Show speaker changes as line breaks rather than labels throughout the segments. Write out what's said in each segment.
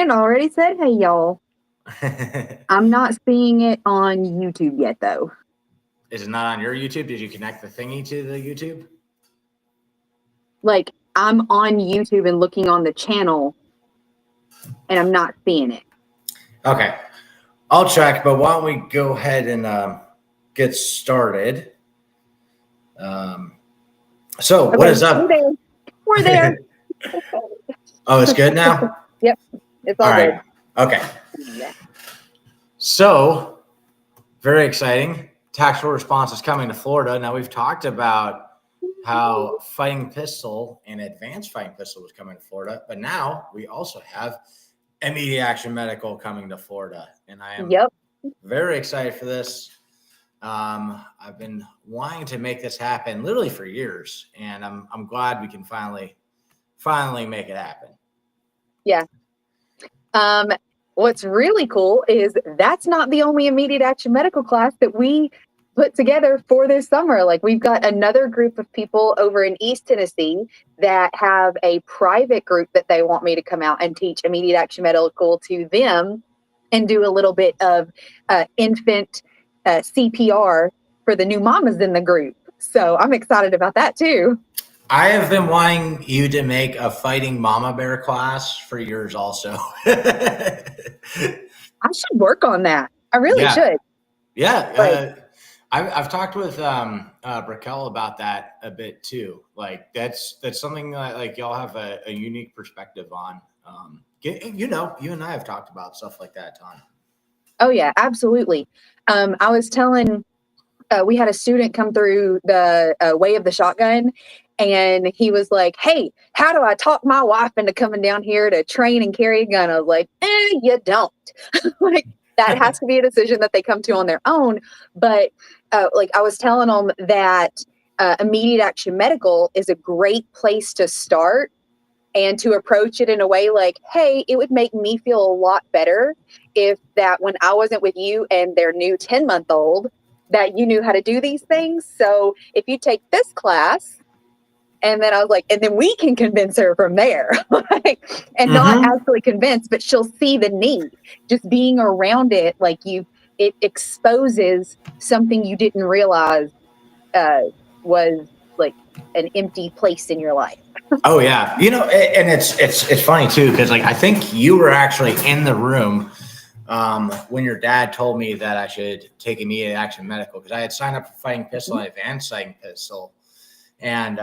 Brandon already said, hey, y'all. I'm not seeing it on YouTube yet, though.
Is it not on your YouTube? Did you connect the thingy to the YouTube?
Like, I'm on YouTube and looking on the channel, and I'm not seeing it.
Okay. I'll check, but why don't we go ahead and get started? So, what is up?
We're there.
Oh, it's good now?
Yep. It's all good.
Okay.
Yeah.
So, very exciting. Tactical response is coming to Florida. Now, we've talked about how fighting pistol and advanced fighting pistol was coming to Florida, but now we also have immediate action medical coming to Florida, and I am very excited for this. I've been wanting to make this happen literally for years, and I'm glad we can finally make it happen.
Yeah. What's really cool is that's not the only immediate action medical class that we put together for this summer. Like, we've got another group of people over in East Tennessee that have a private group that they want me to come out and teach immediate action medical to them and do a little bit of infant CPR for the new mamas in the group. So I'm excited about that too.
I have been wanting you to make a fighting mama bear class for years also.
I should work on that. I really should.
Yeah. I've talked with Raquel about that a bit too. Like, that's something that, like, y'all have a unique perspective on. You and I have talked about stuff like that a ton.
Oh yeah, absolutely. I was telling, we had a student come through the way of the shotgun, and he was like, hey, how do I talk my wife into coming down here to train and carry a gun? I was like, you don't. Like, that has to be a decision that they come to on their own. But like, I was telling them that immediate action medical is a great place to start, and to approach it in a way like, hey, it would make me feel a lot better if that when I wasn't with you and their new 10-month-old, that you knew how to do these things. So if you take this class, and then I was like, and then we can convince her from there. And not actually convince, but she'll see the need. Just being around it, like, it exposes something you didn't realize was like an empty place in your life.
Oh yeah, and it's funny too, because, like, I think you were actually in the room when your dad told me that I should take immediate action medical, because I had signed up for fighting pistol and advanced fighting pistol, and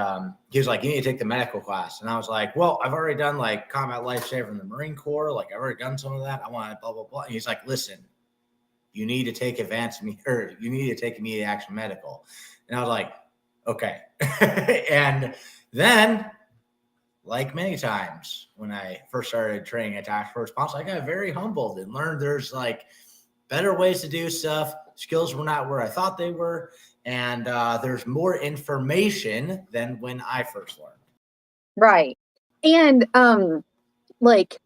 he was like, you need to take the medical class, and I was like, well, I've already done, like, combat lifesaver in the Marine Corps, like, I've already done some of that. I want to blah blah blah. And he's like, listen, you need to take you need to take immediate action medical, and I was like, okay. And then, like many times when I first started training at tactical response, I got very humbled and learned there's, like, better ways to do stuff. Skills were not where I thought they were. And there's more information than when I first learned. Right.
And like,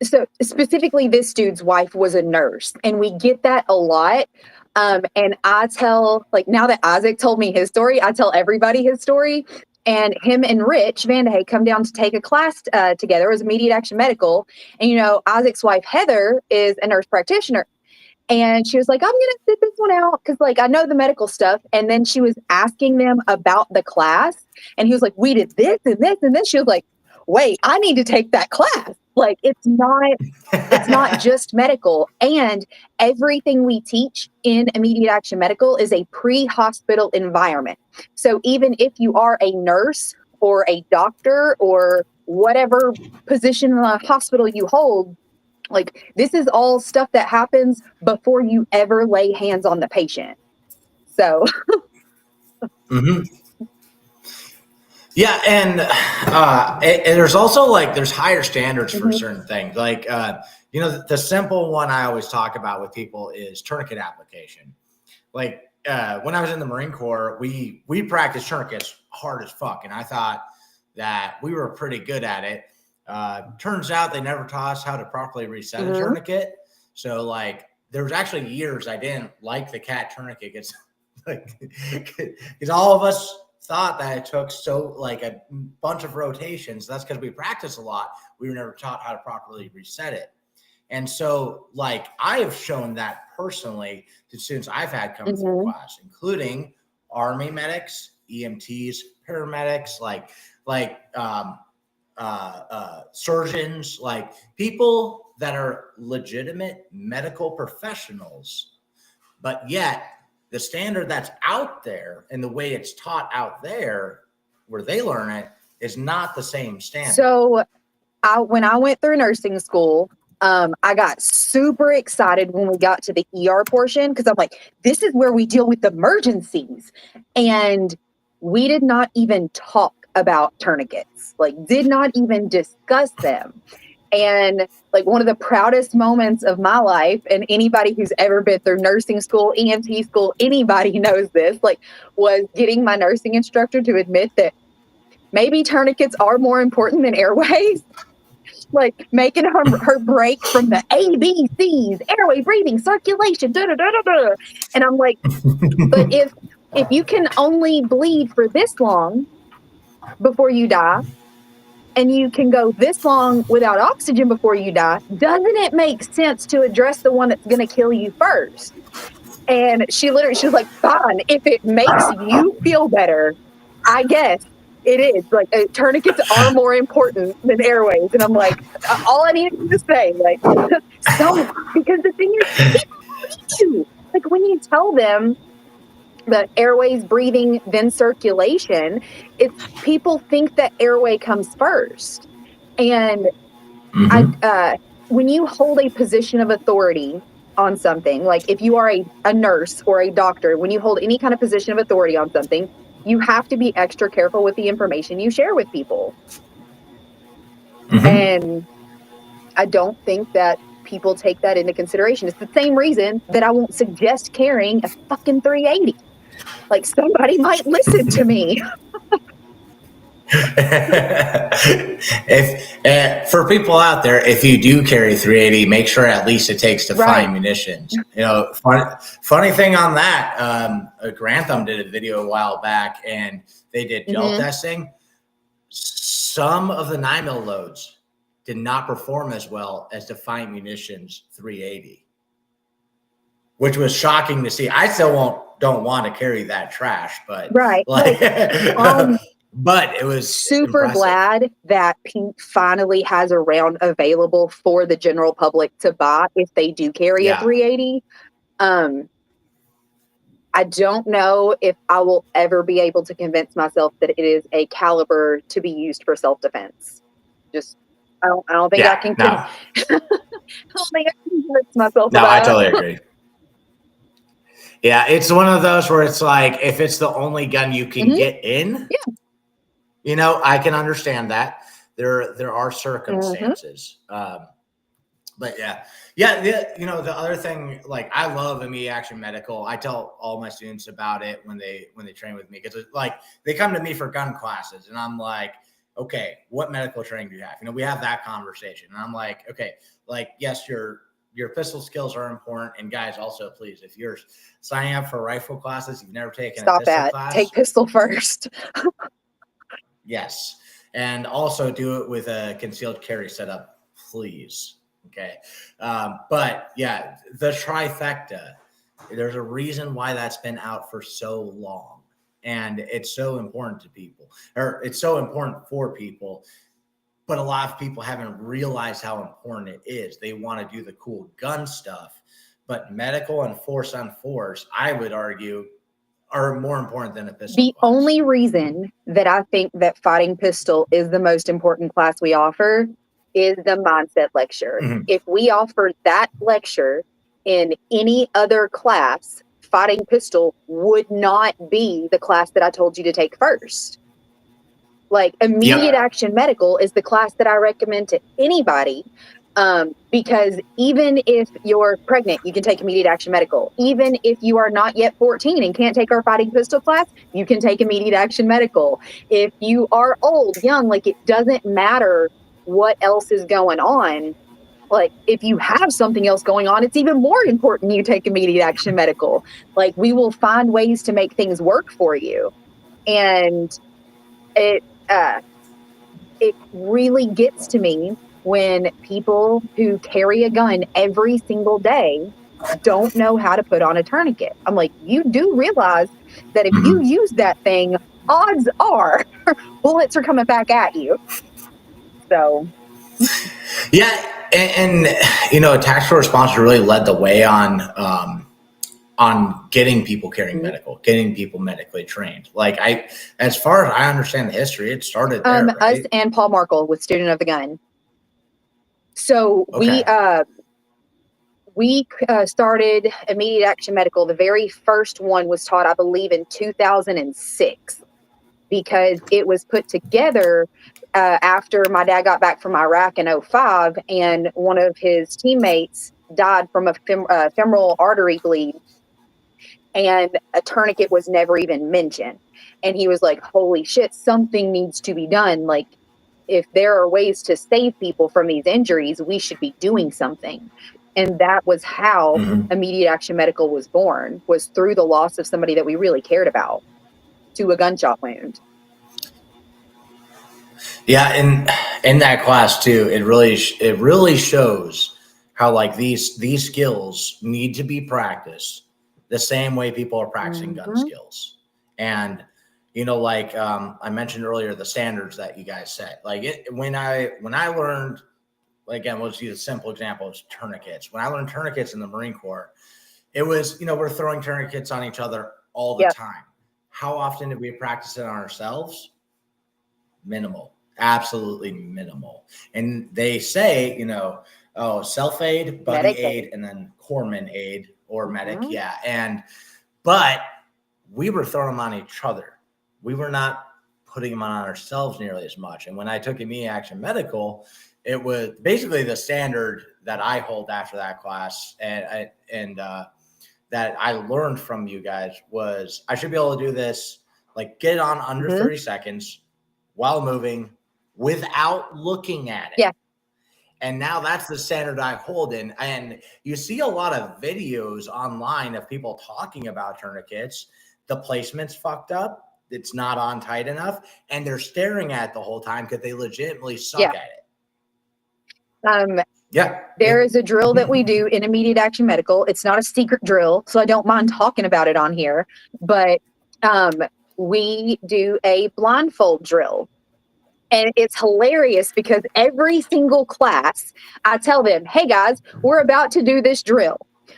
so specifically, this dude's wife was a nurse, and we get that a lot. And I tell, like, now that Isaac told me his story, I tell everybody his story. And him and Rich Vandehey come down to take a class together as immediate action medical. And, Isaac's wife, Heather, is a nurse practitioner. And she was like, I'm going to sit this one out because, like, I know the medical stuff. And then she was asking them about the class. And he was like, we did this and this and this. She was like, wait, I need to take that class. Like, it's not just medical. And everything we teach in immediate action medical is a pre-hospital environment. So even if you are a nurse or a doctor or whatever position in the hospital you hold, like, this is all stuff that happens before you ever lay hands on the patient. So.
Yeah, and there's also, like, there's higher standards for certain things. Like, the simple one I always talk about with people is tourniquet application. Like, when I was in the Marine Corps, we practiced tourniquets hard as fuck, and I thought that we were pretty good at it. Turns out they never taught us how to properly reset a tourniquet. So, like, there was actually years I didn't like the cat tourniquet because all of us thought that it took like a bunch of rotations. That's because we practice a lot. We were never taught how to properly reset it. And so, like, I have shown that personally to students I've had come through class, including Army medics, EMTs, paramedics, surgeons, like people that are legitimate medical professionals, but yet the standard that's out there and the way it's taught out there where they learn it is not the same standard.
So when I went through nursing school, I got super excited when we got to the ER portion because I'm like, this is where we deal with emergencies. And we did not even talk about tourniquets, like did not even discuss them. And like one of the proudest moments of my life, and anybody who's ever been through nursing school, EMT school, anybody knows this, like was getting my nursing instructor to admit that maybe tourniquets are more important than airways. Like making her break from the ABCs, airway, breathing, circulation, da da da da da. And I'm like, but if you can only bleed for this long before you die, and you can go this long without oxygen before you die, doesn't it make sense to address the one that's going to kill you first? And she was like, fine, if it makes you feel better, I guess. It is like tourniquets are more important than airways. And I'm like, all I needed to say, like, so, because the thing is, people believe you. Like when you tell them that airways, breathing, then circulation, it's people think that airway comes first. And when you hold a position of authority on something, like if you are a nurse or a doctor, when you hold any kind of position of authority on something, you have to be extra careful with the information you share with people. And I don't think that people take that into consideration. It's the same reason that I won't suggest carrying a fucking 380. Like somebody might listen to me.
If for people out there, if you do carry 380, make sure at least it takes to find munitions. You know, funny thing on that, Grantham did a video a while back, and they did gel testing. Some of the 9mm loads did not perform as well as Defiant Munitions 380, which was shocking to see. I still don't want to carry that trash, but but it was
super
impressive.
glad that Pink finally has a round available for the general public to buy if they do carry a 380. I don't know if I will ever be able to convince myself that it is a caliber to be used for self-defense. Just I don't think I can. I don't think I can convince myself.
No, I totally agree. Yeah, it's one of those where it's like if it's the only gun you can get in.
Yeah.
You know, I can understand that. There are circumstances. But yeah. You know, the other thing, like I love immediate action medical. I tell all my students about it when they train with me because like they come to me for gun classes and I'm like, okay, what medical training do you have? You know, we have that conversation and I'm like, okay, like yes, your pistol skills are important. And guys, also please, if you're signing up for rifle classes, you've never taken a pistol class,
take pistol first.
Yes. And also do it with a concealed carry setup, please. Okay. But yeah, the trifecta, there's a reason why that's been out for so long. And it's so important to people, or it's so important for people. But a lot of people haven't realized how important it is. They want to do the cool gun stuff. But medical and force on force, I would argue, are more important than a pistol.
The only reason that I think that fighting pistol is the most important class we offer is the mindset lecture. If we offered that lecture in any other class, fighting pistol would not be the class that I told you to take first. Like immediate action medical is the class that I recommend to anybody. Because even if you're pregnant, you can take immediate action medical. Even if you are not yet 14 and can't take our fighting pistol class, you can take immediate action medical. If you are old, young, like it doesn't matter what else is going on. Like if you have something else going on, it's even more important you take immediate action medical. Like we will find ways to make things work for you. And it, it really gets to me when people who carry a gun every single day don't know how to put on a tourniquet. I'm like, you do realize that if you use that thing, odds are bullets are coming back at you. So
Yeah, and tactical response really led the way on getting people carrying medical, getting people medically trained. Like as far as I understand the history, it started there,
us
right?
and Paul Markle with Student of the Gun. So
Okay.
we started immediate action medical. The very first one was taught, I believe, in 2006, because it was put together after my dad got back from Iraq in 2005, and one of his teammates died from a femoral artery bleed, and a tourniquet was never even mentioned. And he was like, holy shit, something needs to be done. Like, if there are ways to save people from these injuries, we should be doing something. And that was how immediate action medical was born, was through the loss of somebody that we really cared about to a gunshot wound.
Yeah, and in that class too, it really shows how like these skills need to be practiced the same way people are practicing gun skills. And I mentioned earlier, the standards that you guys set. Like when I learned, like, again, let's use a simple example of tourniquets. When I learned tourniquets in the Marine Corps, it was, we're throwing tourniquets on each other all the time. How often did we practice it on ourselves? Minimal, absolutely minimal. And they say, self aid, buddy aid, and then corpsman aid or medic. Yeah. But we were throwing them on each other. We were not putting them on ourselves nearly as much. And when I took immediate action medical, it was basically the standard that I hold after that class. And that I learned from you guys was I should be able to do this, like get it on under 30 seconds while moving without looking at it.
Yeah.
And now that's the standard I hold in. And you see a lot of videos online of people talking about tourniquets. The placement's fucked up. It's not on tight enough. And they're staring at it the whole time because they legitimately suck at it.
There is a drill that we do in immediate action medical. It's not a secret drill, so I don't mind talking about it on here. But we do a blindfold drill. And it's hilarious because every single class, I tell them, hey guys, we're about to do this drill.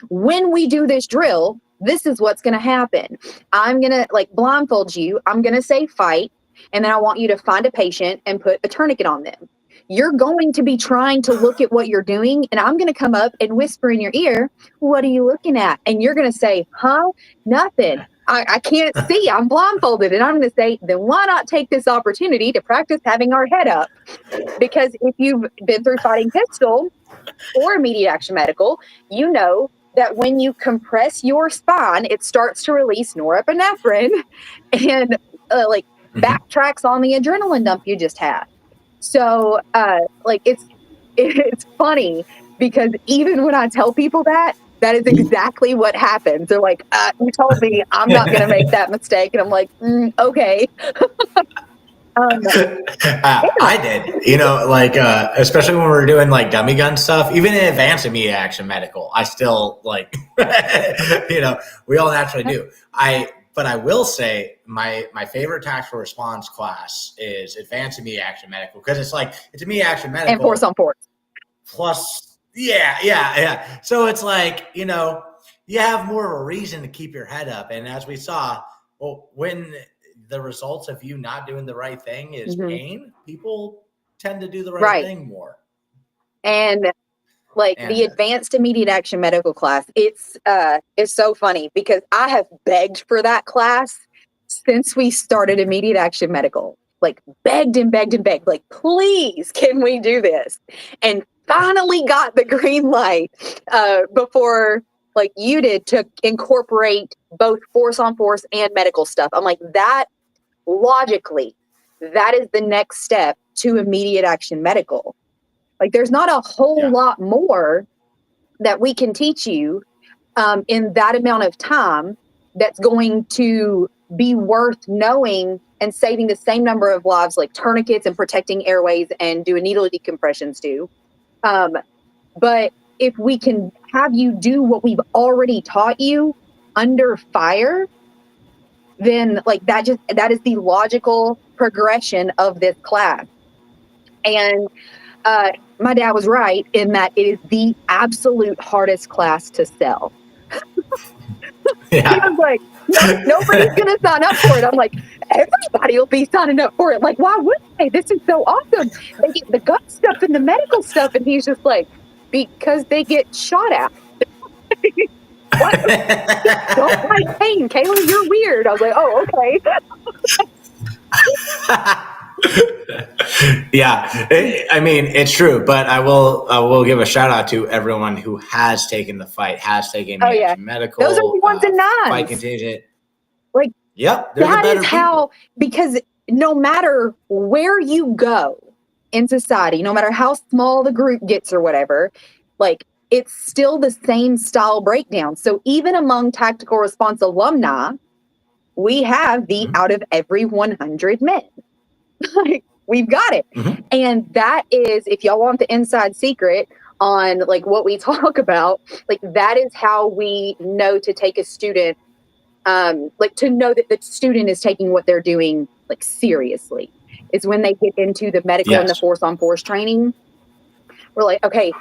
When we do this drill, this is what's going to happen. I'm going to blindfold you. I'm going to say fight. And then I want you to find a patient and put a tourniquet on them. You're going to be trying to look at what you're doing. And I'm going to come up and whisper in your ear, what are you looking at? And you're going to say, huh? Nothing. I can't see. I'm blindfolded. And I'm going to say, then why not take this opportunity to practice having our head up? Because if you've been through fighting pistol or immediate action medical, you know that when you compress your spine, it starts to release norepinephrine and backtracks on the adrenaline dump you just had. So it's funny because even when I tell people that is exactly what happens. They're like, you told me I'm not going to make that mistake. And I'm like, okay.
I did, especially when we were doing like dummy gun stuff, even in advanced immediate action medical, I still we all naturally do. But I will say my favorite tactical response class is advanced immediate action medical because it's immediate action medical
and force on force
plus. Yeah. So it's you have more of a reason to keep your head up. And as we saw, when the results of you not doing the right thing is pain, people tend to do the right thing more.
And the advanced immediate action medical class, it's so funny because I have begged for that class since we started immediate action medical. Begged and begged and begged, please, can we do this? And finally got the green light before you did to incorporate both force on force and medical stuff. I'm like, that logically, that is the next step to immediate action medical. There's not a whole lot more that we can teach you in that amount of time that's going to be worth knowing and saving the same number of lives like tourniquets and protecting airways and doing needle decompressions do. But if we can have you do what we've already taught you under fire, then like that is the logical progression of this class. And my dad was right in that it is the absolute hardest class to sell.
Yeah.
He was like, nobody's going to sign up for it. I'm like, everybody will be signing up for it. Like, why wouldn't they? This is so awesome. They get the gut stuff and the medical stuff. And he's just like, because they get shot at. What? Don't like pain, Kayla. You're weird. I was like, oh, okay.
Yeah, I mean, it's true, but I will give a shout out to everyone who has taken the fight, has taken medical.
Those are the ones and nines.
Fight contingent.
Like,
yep,
that is how, because no matter where you go in society, no matter how small the group gets or whatever, like, it's still the same style breakdown. So even among tactical response alumni, we have the out of every 100 men. Like, we've got it. And that is, if y'all want the inside secret on like what we talk about, like that is how we know to take a student, like to know that the student is taking what they're doing like seriously, is when they get into the medical and the force on force training. We're like, okay,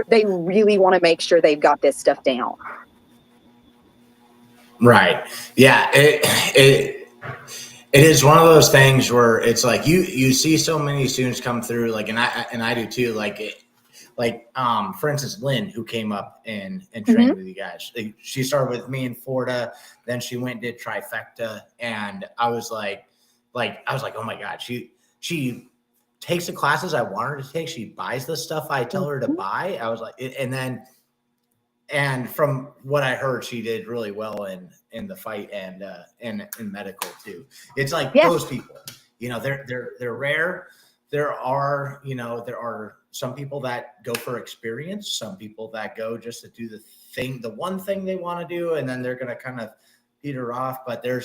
they really want to make sure they've got this stuff down.
Right. Yeah. It is one of those things where it's like you see so many students come through, like, and I do too. For instance, Lynn, who came up and trained with you guys. She started with me in Florida, then she went and did trifecta, and I was like, oh my God, she takes the classes I want her to take. She buys the stuff I tell her to buy. I was like, and from what I heard, she did really well in the fight and in medical too. It's like those people, they're rare. There are some people that go for experience, some people that go just to do the one thing they want to do, and then they're going to kind of peter off. But there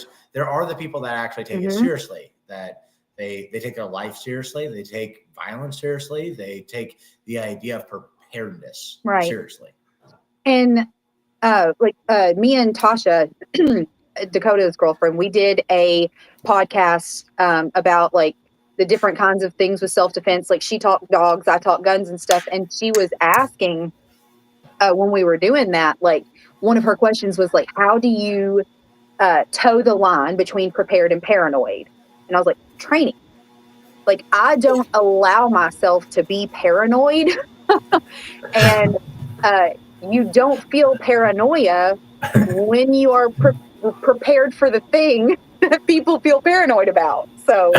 are the people that actually take it seriously, that they take their life seriously. They take violence seriously. They take the idea of preparedness seriously. And
me and Tasha, Dakota's girlfriend, we did a podcast about like the different kinds of things with self-defense. Like, she talked dogs, I talked guns and stuff. And she was asking when we were doing that, like, one of her questions was like, how do you toe the line between prepared and paranoid? And I was like, training. Like, I don't allow myself to be paranoid. And you don't feel paranoia when you are prepared for the thing that people feel paranoid about. So,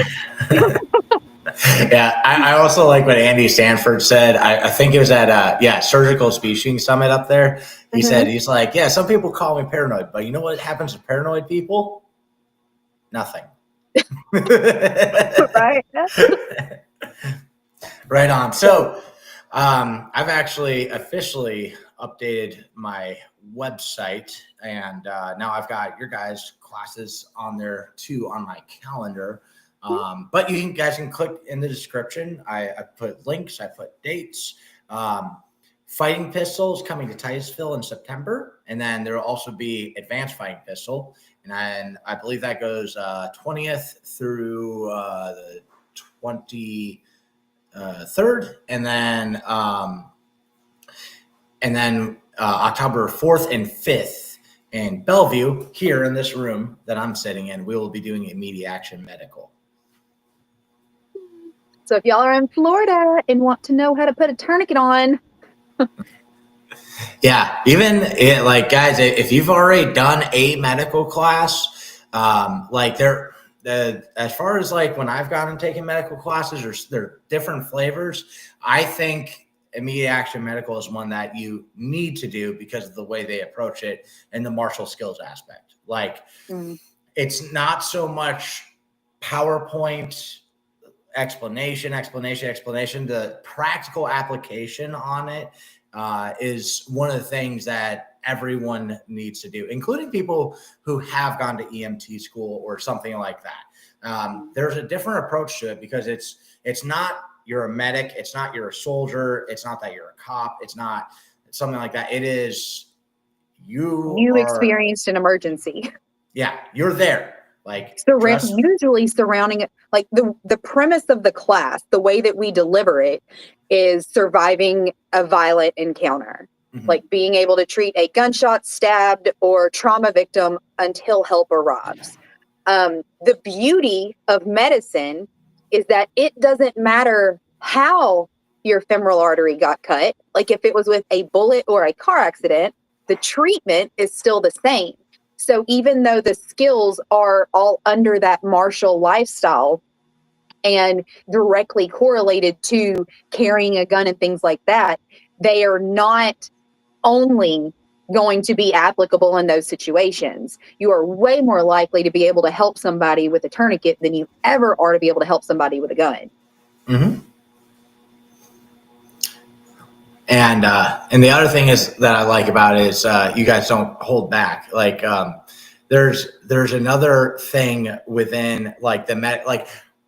yeah, I also like what Andy Sanford said. I think it was at Surgical Species Summit up there. He said, he's like, yeah, some people call me paranoid, but you know what happens to paranoid people? Nothing.
Right.
Right on. So I've actually officially updated my website, and now I've got your guys' classes on there too on my calendar. But you guys can click in the description. I put links, I put dates. Fighting Pistols coming to Titusville in September, and then there will also be Advanced Fighting Pistol, and I believe that goes 20th through the 23rd, and then October 4th and 5th in Bellevue, here in this room that I'm sitting in, we will be doing immediate action medical.
So if y'all are in Florida and want to know how to put a tourniquet on.
Yeah, even guys, if you've already done a medical class, as far as like when I've gone and taken medical classes, there are different flavors. I think immediate action medical is one that you need to do because of the way they approach it and the martial skills aspect. Like, it's not so much PowerPoint explanation. The practical application on it is one of the things that everyone needs to do, including people who have gone to EMT school or something like that. There's a different approach to it because it's not you're a medic, it's not you're a soldier, it's not that you're a cop, it's not something like that. It is you
experienced an emergency.
Yeah, you're there. Like
Usually surrounding it, like the premise of the class, the way that we deliver it is surviving a violent encounter, like being able to treat a gunshot, stabbed, or trauma victim until help arrives. The beauty of medicine is that it doesn't matter how your femoral artery got cut. Like if it was with a bullet or a car accident, the treatment is still the same. So even though the skills are all under that martial lifestyle and directly correlated to carrying a gun and things like that, they are not only going to be applicable in those situations. You are way more likely to be able to help somebody with a tourniquet than you ever are to be able to help somebody with a gun.
Mm-hmm. And the other thing is that I like about it is you guys don't hold back. Like there's another thing within like the like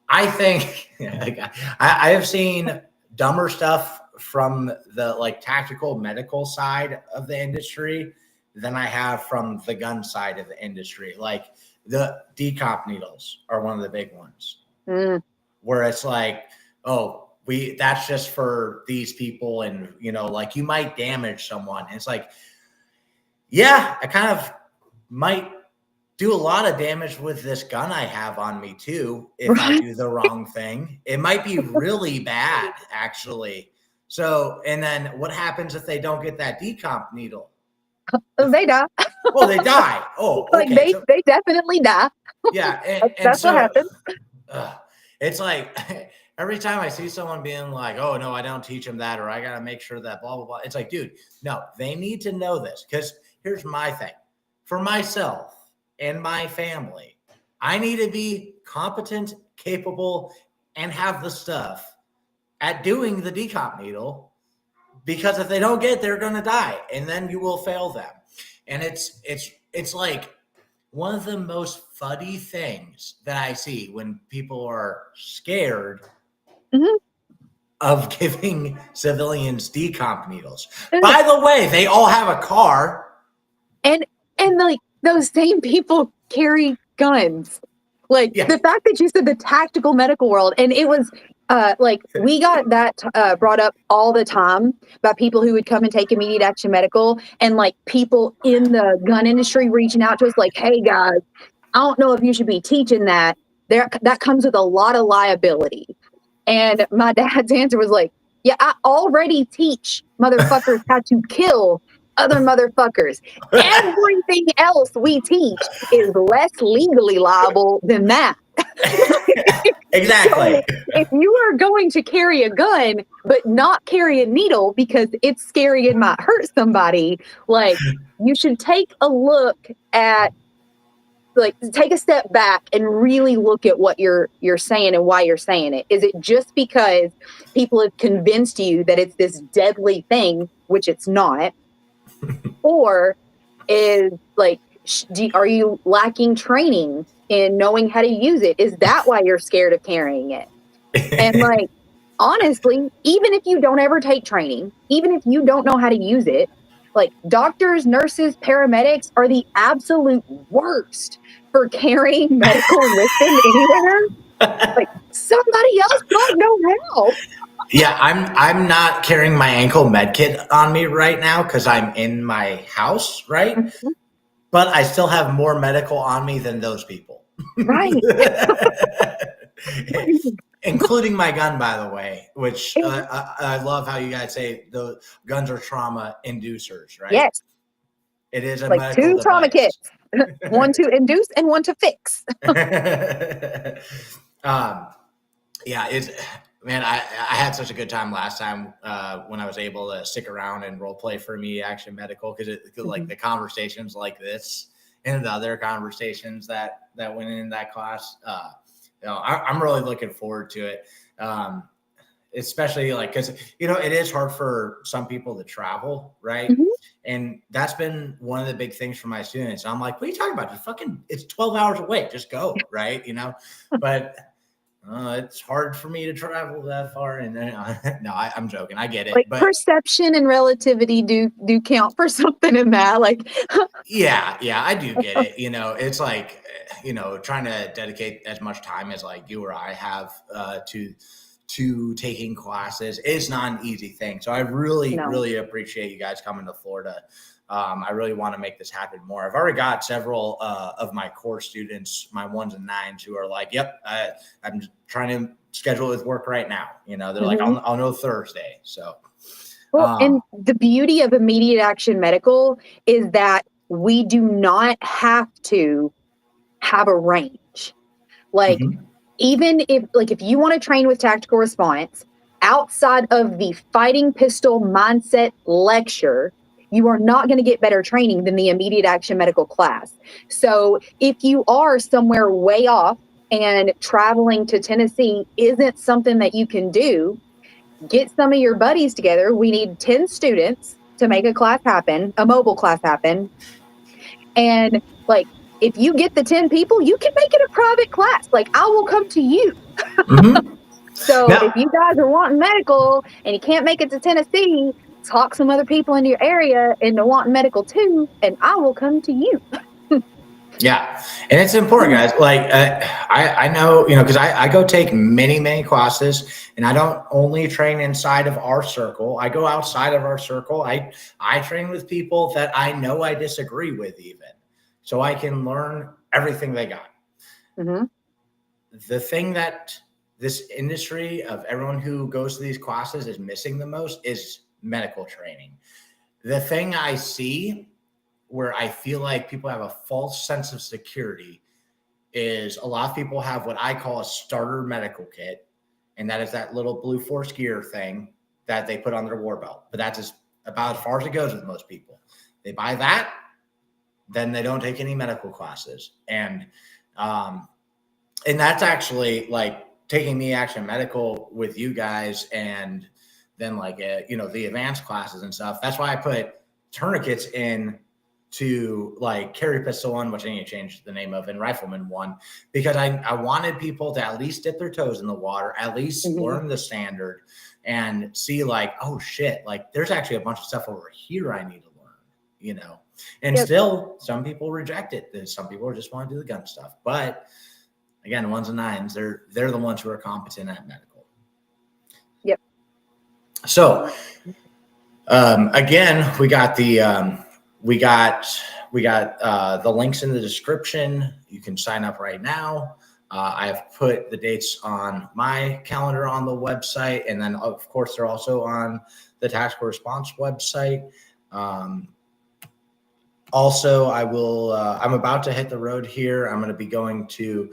I think I have seen dumber stuff from the like tactical medical side of the industry than I have from the gun side of the industry. Like the decomp needles are one of the big ones where it's like, oh, that's just for these people. And, like you might damage someone. And it's like, yeah, I kind of might do a lot of damage with this gun I have on me too. If I do the wrong thing, it might be really bad actually. So, and then what happens if they don't get that decomp needle?
They die.
Oh, they die. Oh, okay.
Like they definitely die.
Yeah.
That's
so,
what happens.
It's like every time I see someone being like, oh, no, I don't teach them that, or I got to make sure that blah, blah, blah. It's like, dude, no, they need to know this. Because here's my thing. For myself and my family, I need to be competent, capable, and have the stuff at doing the decomp needle. Because if they don't get it, they're going to die. And then you will fail them. And it's like one of the most funny things that I see when people are scared of giving civilians decomp needles. By the way, they all have a car.
And like those same people carry guns. Like the fact that you said the tactical medical world, and it was like we got that brought up all the time by people who would come and take immediate action medical, and like people in the gun industry reaching out to us like, hey guys, I don't know if you should be teaching that. That comes with a lot of liability. And my dad's answer was like, yeah, I already teach motherfuckers how to kill other motherfuckers. Everything else we teach is less legally liable than that.
Exactly.
So if you are going to carry a gun but not carry a needle because it's scary and might hurt somebody, like you should take a look at, like, take a step back and really look at what you're saying and why you're saying it. Is it just because people have convinced you that it's this deadly thing, which it's not? Or is like, are you lacking training in knowing how to use it? Is that why you're scared of carrying it? And like, honestly, even if you don't ever take training, even if you don't know how to use it, like doctors, nurses, paramedics are the absolute worst for carrying medical equipment anywhere. Like somebody else might know how.
Yeah, I'm not carrying my ankle med kit on me right now because I'm in my house, right? Mm-hmm. But I still have more medical on me than those people.
Right.
Including my gun, by the way, which I love how you guys say the guns are trauma inducers, right?
Yes.
It is a
like
medical
two
device.
Trauma kits, one to induce and one to fix.
Yeah, it's, man, I had such a good time last time when I was able to stick around and role play for me Action Medical because like the conversations like this and the other conversations that went in that class. I'm really looking forward to it. especially like, cause it is hard for some people to travel. Right.
Mhm.
And that's been one of the big things for my students. I'm like, what are you talking about? It's 12 hours away. Just go. Right. But it's hard for me to travel that far. And then, no, I'm joking. I get it.
Like
But
perception and relativity do count for something in that. Like,
yeah, I do get it. It's like, trying to dedicate as much time as like you or I have to taking classes is not an easy thing. So I really,
no.
really appreciate you guys coming to Florida. I really want to make this happen more. I've already got several of my core students, my 1s and 9s, who are like, "Yep, I'm trying to schedule with work right now." They're like,
Mhm.
"I'll know Thursday." So,
Well, and
um,
the beauty of immediate action medical is that we do not have to have a range. Like,
mhm.
even if you want to train with tactical response outside of the fighting pistol mindset lecture, you are not going to get better training than the immediate action medical class. So if you are somewhere way off and traveling to Tennessee isn't something that you can do, get some of your buddies together. We need 10 students to make a class happen, a mobile class happen. And like, if you get the 10 people, you can make it a private class. Like, I will come to you.
Mhm.
So if
Now,
you guys are wanting medical and you can't make it to Tennessee, talk some other people in your area into wanting medical too, and I will come to you.
yeah, and it's important, guys. Like I know, because I go take many classes, and I don't only train inside of our circle. I go outside of our circle. I train with people that I know I disagree with, even, so I can learn everything they got.
Mm-hmm.
The thing that this industry of everyone who goes to these classes is missing the most is medical training. The thing I see where I feel like people have a false sense of security is a lot of people have what I call a starter medical kit. And that is that little blue force gear thing that they put on their war belt. But that's just about as far as it goes with most people. They buy that, then they don't take any medical classes. And that's actually like taking me action medical with you guys, and then like the advanced classes and stuff. That's why I put tourniquets in to like carry pistol one, which I need to change the name of, and rifleman one, because I wanted people to at least dip their toes in the water, at least
Mm-hmm.
learn the standard and see like, oh shit, like there's actually a bunch of stuff over here I need to learn. And
Yep.
still some people reject it. Some people just want to do the gun stuff, but again, 1s and 9s, they're the ones who are competent at medical.
Yep.
So again, we got the links in the description. You can sign up right now. I have put the dates on my calendar on the website, and then of course they're also on the Tactical Response website. Also, I'm about to hit the road here. I'm going to be going to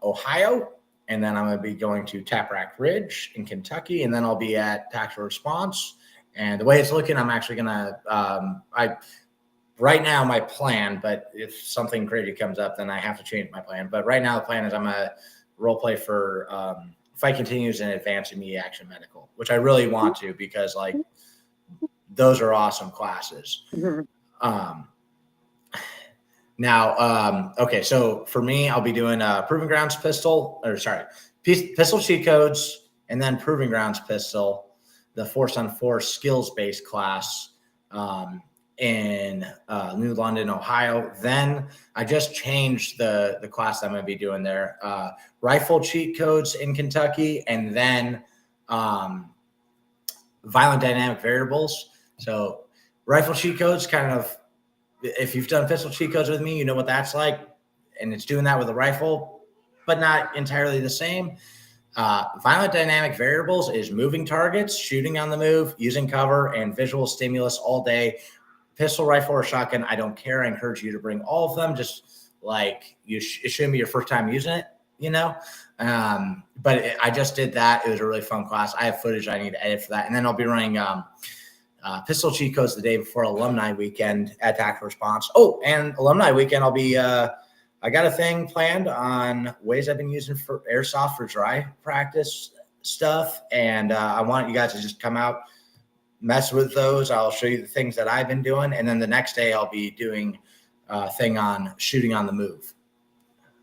Ohio, and then I'm going to be going to Taprack Ridge in Kentucky, and then I'll be at Tactical Response. And the way it's looking, I'm actually going to, right now my plan, but if something crazy comes up, then I have to change my plan. But right now the plan is I'm going to role play for Fight Continues and Advanced Immediate Action Medical, which I really want to, because like those are awesome classes.
Mm-hmm.
Now, okay, so for me, I'll be doing Proving Grounds pistol cheat codes, and then Proving Grounds pistol, the Force on Force skills-based class in New London, Ohio. Then I just changed the class I'm going to be doing there. Rifle cheat codes in Kentucky, and then violent dynamic variables. So rifle cheat codes, kind of, if you've done pistol cheat codes with me, you know what that's like. And it's doing that with a rifle, but not entirely the same. Violent dynamic variables is moving targets, shooting on the move, using cover, and visual stimulus all day. Pistol, rifle, or shotgun, I don't care. I encourage you to bring all of them. Just like it shouldn't be your first time using it, But I just did that. It was a really fun class. I have footage I need to edit for that. And then I'll be running pistol cheat codes the day before alumni weekend at Tactical Response. Oh, and alumni weekend, I'll be I got a thing planned on ways I've been using for airsoft for dry practice stuff, and I want you guys to just come out, mess with those. I'll show you the things that I've been doing, and then the next day I'll be doing a thing on shooting on the move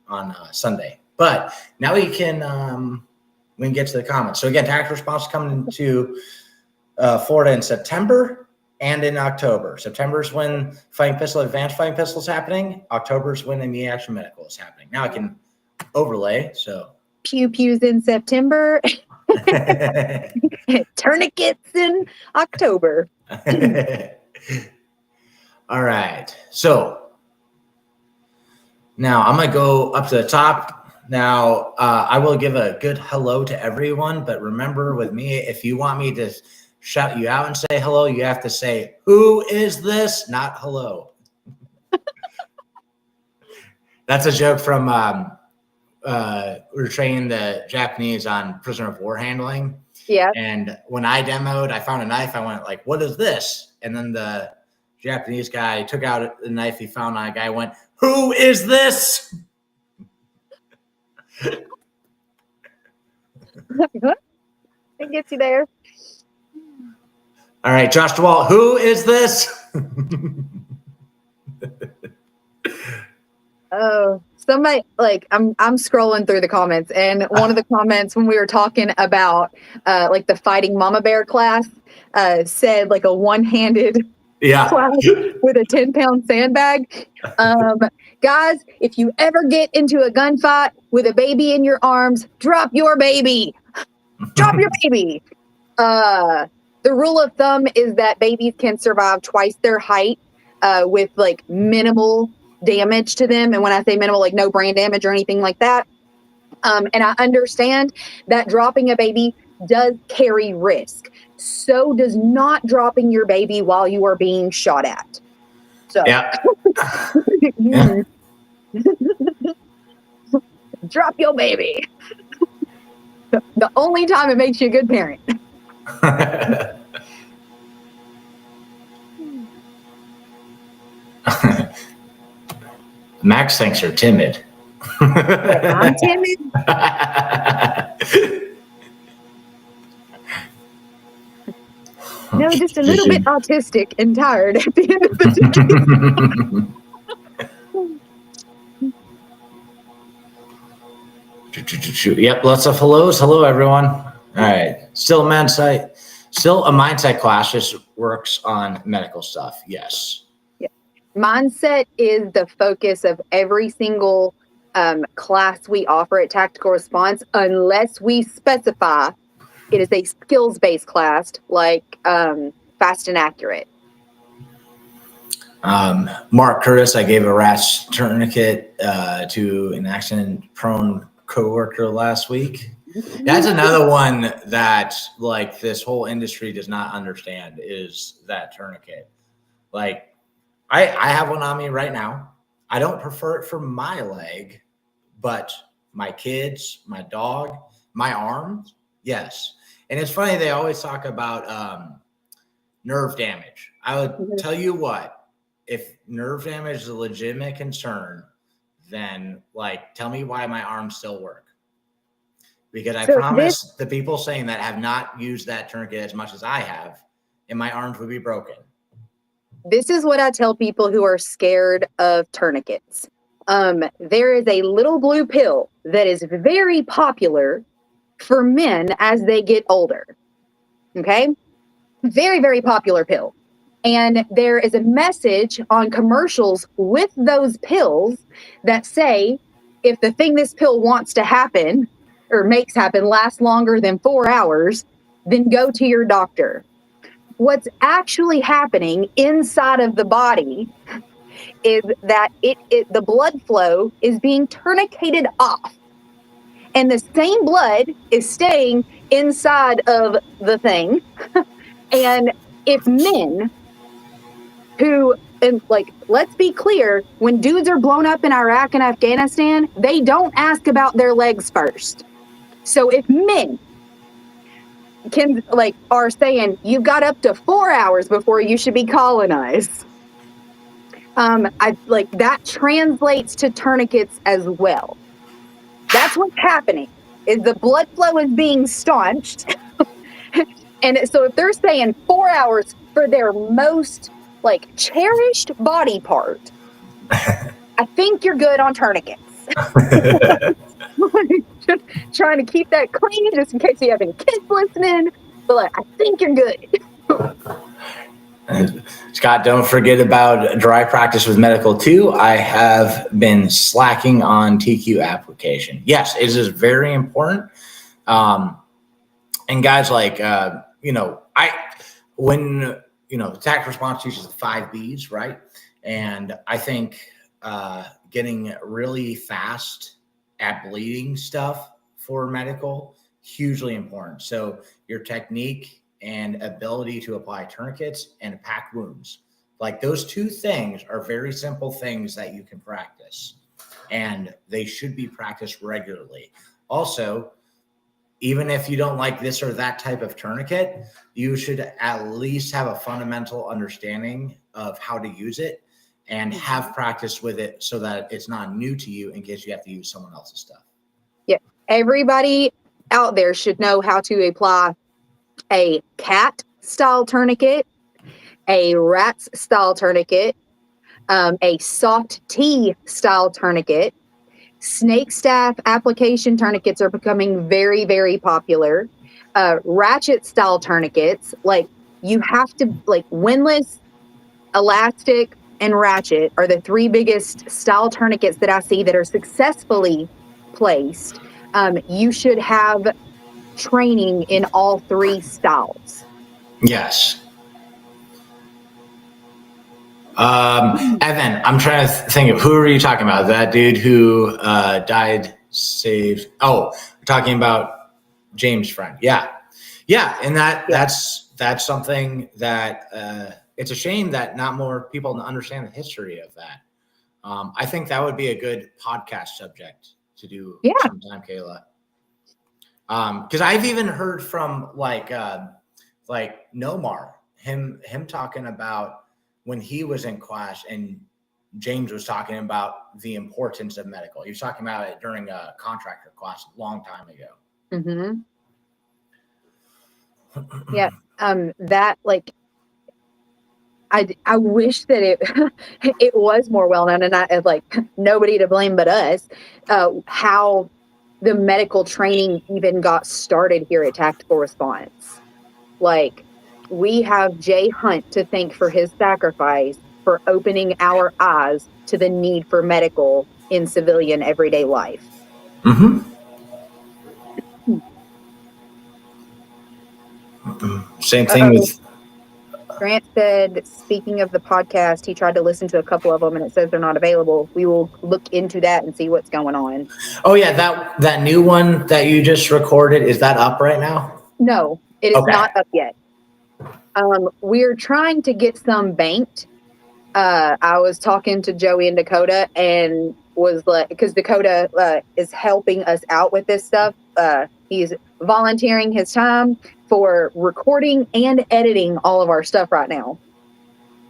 on Sunday. But now we can get to the comments. So again, tax response is coming to Florida in September and in October. September is when advanced fighting pistol is happening. October is when the action medical is happening. Now I can overlay. So
Pew pews in September. Tourniquets in October.
All right. So now I'm going to go up to the top. Now, I will give a good hello to everyone, but remember with me, if you want me to shout you out and say hello, you have to say, "Who is this?" Not hello. That's a joke from we were training the Japanese on prisoner of war handling.
Yeah.
And when I demoed, I found a knife. I went like, "What is this?" And then the Japanese guy took out the knife he found on a guy, went, "Who is this?"
It gets you there.
All right, Josh DeWalt, who is this?
Oh, somebody, like, I'm scrolling through the comments, and one of the comments when we were talking about like the fighting mama bear class said like a one-handed class with a 10-pound sandbag. Guys, if you ever get into a gunfight with a baby in your arms, drop your baby. Drop your baby. The rule of thumb is that babies can survive twice their height with like minimal damage to them. And when I say minimal, like no brain damage or anything like that. And I understand that dropping a baby does carry risk. So does not dropping your baby while you are being shot at. So
yeah.
Drop your baby. The only time it makes you a good parent.
Max thinks you're timid.
I'm timid. No, just a little bit autistic and tired at the end of the day.
Yep, lots of hellos. Hello, everyone. All right. Still a mindset class, just works on medical stuff. Yes.
Yeah. Mindset is the focus of every single class we offer at Tactical Response, unless we specify it is a skills-based class like Fast and Accurate.
Mark Curtis, I gave a rash tourniquet to an accident-prone coworker last week. That's another one that like this whole industry does not understand, is that tourniquet. Like I have one on me right now. I don't prefer it for my leg, but my kids, my dog, my arms, yes. And it's funny, they always talk about nerve damage. I would tell you what, if nerve damage is a legitimate concern, then like tell me why my arms still work. Because I promise the people saying that have not used that tourniquet as much as I have, and my arms would be broken.
This is what I tell people who are scared of tourniquets. There is a little blue pill that is very popular for men as they get older. Okay? Very, very popular pill. And there is a message on commercials with those pills that say, if the thing this pill wants to happen or makes happen lasts longer than 4 hours, then go to your doctor. What's actually happening inside of the body is that the blood flow is being tourniqueted off. And the same blood is staying inside of the thing. And if men who, and like, let's be clear, when dudes are blown up in Iraq and Afghanistan, they don't ask about their legs first. So if men are saying you've got up to 4 hours before you should be colonized, that translates to tourniquets as well. That's what's happening. is the blood flow is being staunched. And so if they're saying 4 hours for their most like cherished body part, I think you're good on tourniquets. Just trying to keep that clean just in case you have any kids listening. But like, I think you're good.
Scott, don't forget about dry practice with medical too. I have been slacking on TQ application. Yes, it is very important. And guys, like, when attack response teaches the 5 Bs, right? And I think getting really fast at bleeding stuff for medical, hugely important. So your technique and ability to apply tourniquets and pack wounds, like those 2 things are very simple things that you can practice, and they should be practiced regularly. Also, even if you don't like this or that type of tourniquet, you should at least have a fundamental understanding of how to use it and have practice with it so that it's not new to you in case you have to use someone else's stuff.
Yeah. Everybody out there should know how to apply a cat style tourniquet, a rat's style tourniquet, a soft T style tourniquet. Snake staff application tourniquets are becoming very, very popular. Ratchet style tourniquets, like you have to, like windlass, elastic, and ratchet are the 3 biggest style tourniquets that I see that are successfully placed. You should have training in all 3 styles.
Yes. Evan, I'm trying to think of who are you talking about? That dude who died, saved. Oh, we're talking about James' friend. Yeah. And that's something that it's a shame that not more people understand the history of that. I think that would be a good podcast subject to do sometime, Kayla. Because I've even heard from like Nomar, him talking about when he was in class and James was talking about the importance of medical. He was talking about it during a contractor class a long time ago.
Mm-hmm. Yeah. That like, I wish that it was more well known, and I like nobody to blame but us. How the medical training even got started here at Tactical Response. Like, we have Jay Hunt to thank for his sacrifice for opening our eyes to the need for medical in civilian everyday life.
Mm-hmm. Same thing with
Grant said, speaking of the podcast, he tried to listen to a couple of them and it says they're not available. We will look into that and see what's going on.
Oh yeah, that new one that you just recorded, is that up right now?
No, it is not up yet. We're trying to get some banked. I was talking to Joey and Dakota and was like, because Dakota is helping us out with this stuff. He's volunteering his time for recording and editing all of our stuff right now.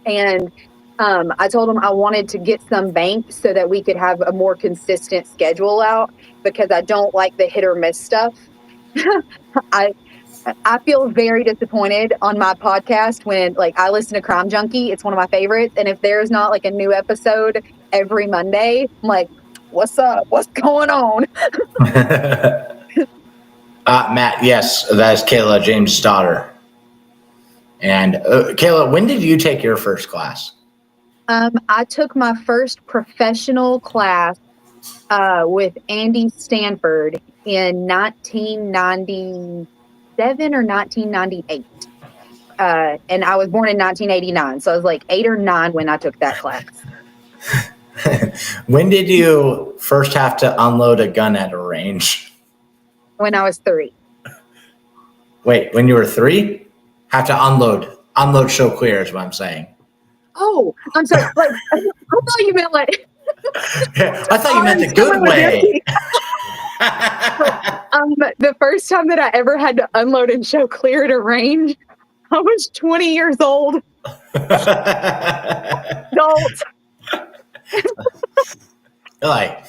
And I told him I wanted to get some banked so that we could have a more consistent schedule out, because I don't like the hit or miss stuff. I feel very disappointed on my podcast when, like, I listen to Crime Junkie. It's one of my favorites. And if there's not like a new episode every Monday, I'm like, what's up? What's going on?
Matt, yes, that is Kayla, James' daughter. And Kayla, when did you take your first class?
I took my first professional class with Andy Stanford in 1997 or 1998. And I was born in 1989. So I was like 8 or 9 when I took that class.
When did you first have to unload a gun at a range?
When I was 3.
Wait, when you were 3? Have to unload show clear is what I'm saying.
Oh, I'm sorry. Like, I thought you meant like.
I thought you meant the good way.
The first time that I ever had to unload and show clear at a range, I was 20 years old. Adult.
Like,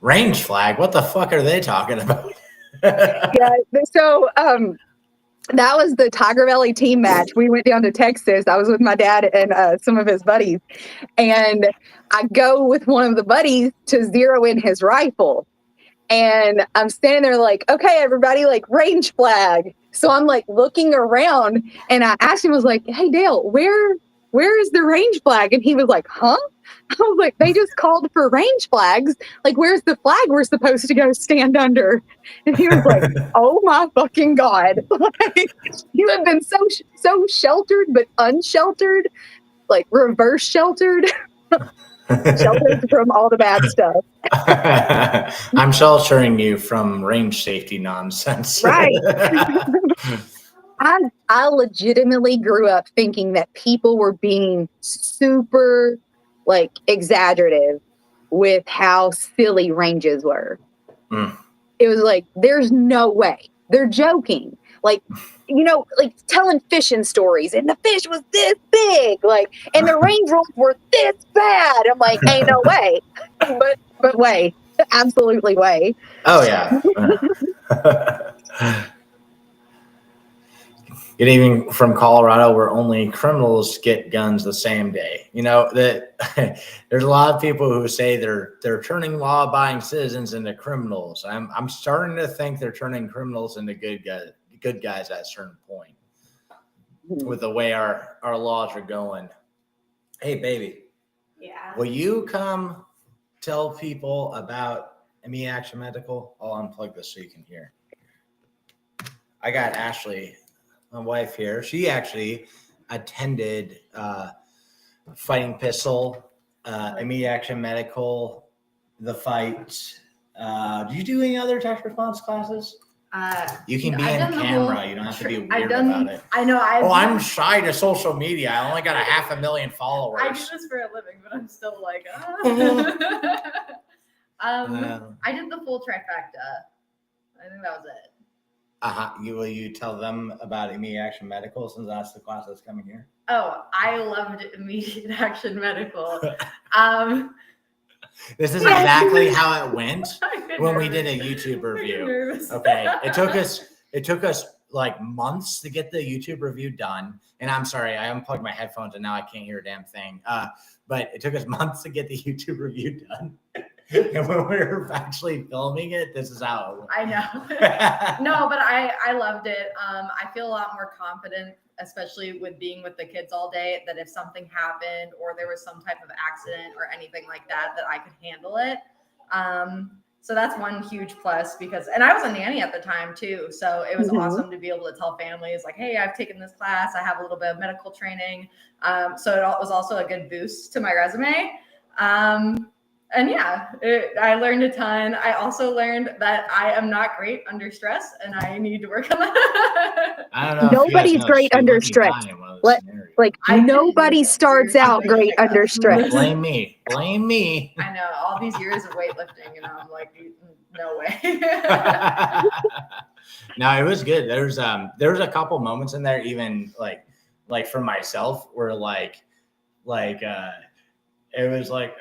range flag? What the fuck are they talking about?
Yeah. So that was the Tiger Valley team match. We went down to Texas. I was with my dad and some of his buddies. And I go with one of the buddies to zero in his rifle. And I'm standing there like, okay, everybody, like range flag. So I'm like looking around and I asked him, I was like, hey, Dale, where is the range flag? And he was like, huh? I was like, they just called for range flags. Like, where's the flag we're supposed to go stand under? And he was like, oh my fucking God. Like, you have been so sheltered, but unsheltered, like reverse sheltered, sheltered from all the bad stuff.
I'm sheltering you from range safety nonsense.
Right. I legitimately grew up thinking that people were being super like exaggerative with how silly ranges were.
Mm.
It was like, there's no way. They're joking. Like, like telling fishing stories and the fish was this big, like, and the range rules were this bad. I'm like, ain't no way. But way. Absolutely way.
Oh yeah. Good evening from Colorado, where only criminals get guns the same day. You know that there's a lot of people who say they're turning law-abiding citizens into criminals. I'm starting to think they're turning criminals into good guys at a certain point with the way our laws are going. Hey, baby.
Yeah.
Will you come tell people about ME Action Medical? I'll unplug this so you can hear. I got Ashley, my wife here. She actually attended Fighting Pistol, ME Action Medical, the fight. Do you do any other tax response classes? You can be in camera. You don't have to be weird about it.
I know.
I'm shy to social media. I only got 500,000 followers.
I do this for a living, but I'm still like, I did the full trifecta. I think that was it.
Will you tell them about Immediate Action Medical, since that's the class that's coming here?
Oh, I loved Immediate Action Medical.
This is exactly how it went when we did a YouTube review. Okay, it took us like months to get the YouTube review done. And I'm sorry, I unplugged my headphones and now I can't hear a damn thing. But it took us months to get the YouTube review done. And when we were actually filming it, this is how it went.
I know. No, but I loved it. I feel a lot more confident, especially with being with the kids all day, that if something happened or there was some type of accident or anything like that, that I could handle it. So that's one huge plus and I was a nanny at the time too. So it was awesome to be able to tell families like, hey, I've taken this class. I have a little bit of medical training. So it was also a good boost to my resume. And yeah, I learned a ton. I also learned that I am not great under stress and I need to work on that.
I don't know.
Nobody's great under stress. Nobody starts out great under stress.
Blame me.
I know, all these years of weightlifting, and I'm like, no way.
No, it was good. There was a couple moments in there, even like for myself, where it was like,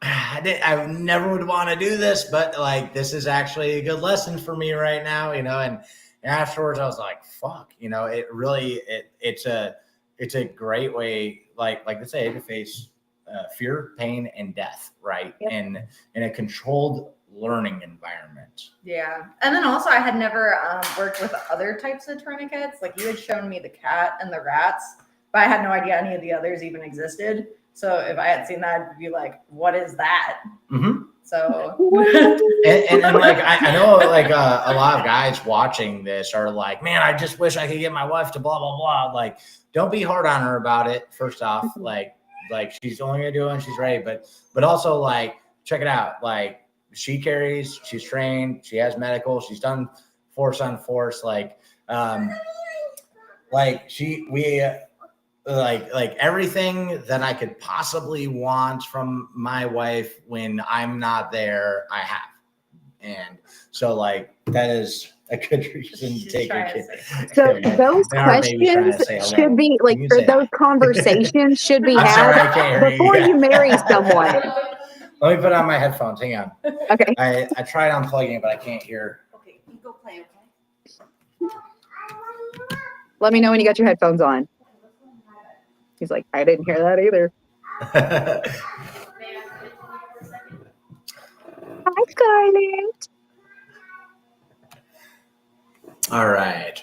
I never would want to do this, but like this is actually a good lesson for me right now, and afterwards I was like, fuck, it really it's a great way, like they say, to face fear, pain, and death, right? Yep. In a controlled learning environment.
Yeah. And then also I had never worked with other types of tourniquets. Like you had shown me the cat and the rats, but I had no idea any of the others even existed. So if I had seen that, I'd be like, what is that? Mm-hmm. So.
and like, I know like a lot of guys watching this are like, man, I just wish I could get my wife to blah, blah, blah. Like, don't be hard on her about it. First off, like she's only gonna do it when she's ready, but also like, check it out. Like she carries, she's trained, she has medical, she's done force on force. Like everything that I could possibly want from my wife when I'm not there, I have. And so like, that is a good reason to take your kid.
So those questions should be like, or those conversations should be had before you marry someone.
Let me put on my headphones. Hang on.
Okay.
I tried unplugging it, but I can't hear.
Okay, you go play. play, okay?
Let me know when you got your headphones on. He's like, I didn't hear that either. Hi, Scarlett.
All right.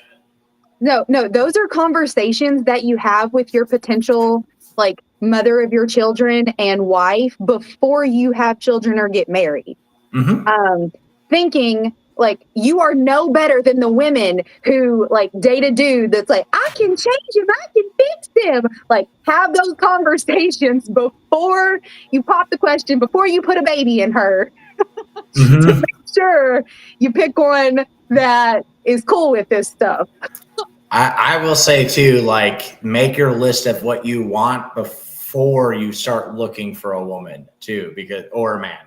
No, those are conversations that you have with your potential, like, mother of your children and wife before you have children or get married.
Mm-hmm.
Thinking, like, you are no better than the women who, like, date a dude that's like, I can change him, I can fix him. Like, have those conversations before you pop the question, before you put a baby in her,
Mm-hmm.
to make sure you pick one that is cool with this stuff.
I will say too, like, make your list of what you want before you start looking for a woman too, or a man.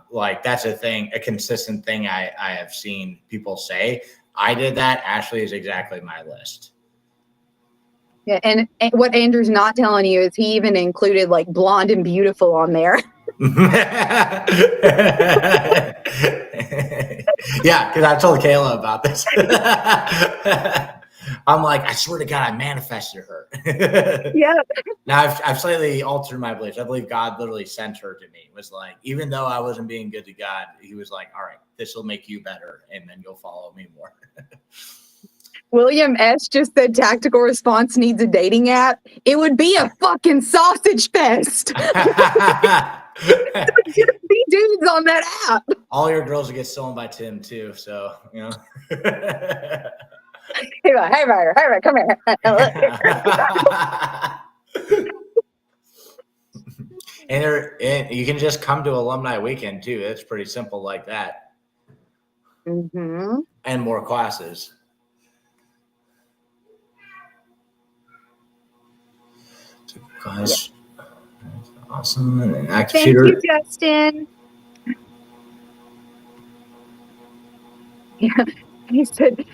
Like, that's a consistent thing I have seen people say. I did that. Ashley is exactly my list.
Yeah, and what Andrew's not telling you is he even included, like, blonde and beautiful on there.
Yeah, because I told Kayla about this. I'm like, I swear to God, I manifested her.
Yeah.
Now I've slightly altered my beliefs. I believe God literally sent her to me. It was like, even though I wasn't being good to God, he was like, all right, this will make you better, and then you'll follow me more.
William S. just said tactical response needs a dating app. It would be a fucking sausage fest. Just be dudes on that app.
All your girls will get stolen by Tim too, so you know.
Hey, Ryder, come here.
And you can just come to alumni weekend too. It's pretty simple like that.
Mm-hmm.
And more classes. Class. Yeah. Awesome. And an active
Thank
shooter.
you, Justin. Yeah, he said,